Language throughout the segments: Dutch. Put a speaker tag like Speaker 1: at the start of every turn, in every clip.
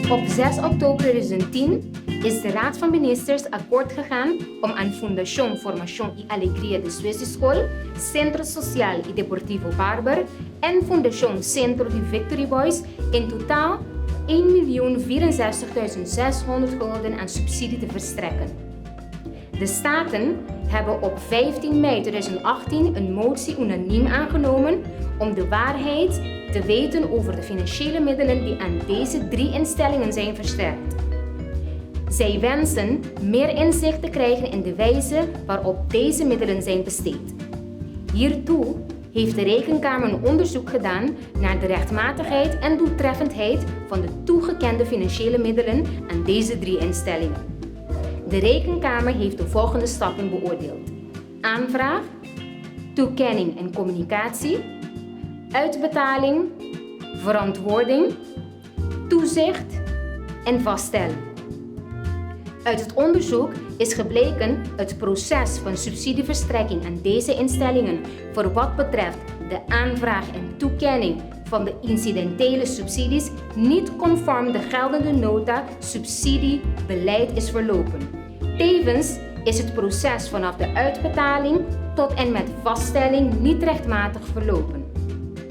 Speaker 1: Op 6 oktober 2010 is de Raad van Ministers akkoord gegaan om aan Fundashon Formashon y Alegria Despues di Skol, Centro y Deportivo Barber en Fundashon Centro die Victory Boys in totaal 1.064.600 gulden aan subsidie te verstrekken. De Staten hebben op 15 mei 2018 een motie unaniem aangenomen om de waarheid te weten over de financiële middelen die aan deze 3 instellingen zijn verstrekt. Zij wensen meer inzicht te krijgen in de wijze waarop deze middelen zijn besteed. Hiertoe heeft de Rekenkamer een onderzoek gedaan naar de rechtmatigheid en doeltreffendheid van de toegekende financiële middelen aan deze 3 instellingen. De Rekenkamer heeft de volgende stappen beoordeeld: aanvraag, toekenning en communicatie, uitbetaling, verantwoording, toezicht en vaststelling. Uit het onderzoek is gebleken het proces van subsidieverstrekking aan deze instellingen voor wat betreft de aanvraag en toekenning van de incidentele subsidies niet conform de geldende nota subsidiebeleid is verlopen. Tevens is het proces vanaf de uitbetaling tot en met vaststelling niet rechtmatig verlopen.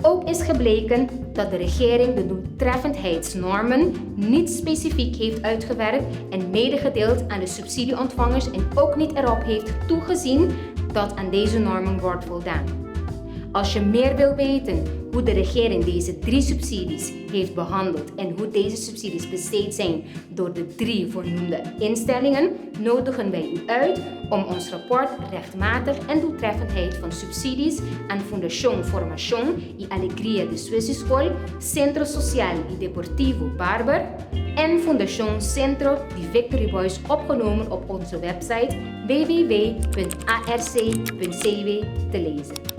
Speaker 1: Ook is gebleken dat de regering de doeltreffendheidsnormen niet specifiek heeft uitgewerkt en medegedeeld aan de subsidieontvangers en ook niet erop heeft toegezien dat aan deze normen wordt voldaan. Als je meer wil weten hoe de regering deze 3 subsidies heeft behandeld en hoe deze subsidies besteed zijn door de 3 voornoemde instellingen, nodigen wij u uit om ons rapport Rechtmatig en doeltreffendheid van subsidies aan Fundashon Formashon y Alegria Despues di Skol, Centro y Deportivo Barber en Fundashon Centro die Victory Boys opgenomen op onze website www.arc.cw te lezen.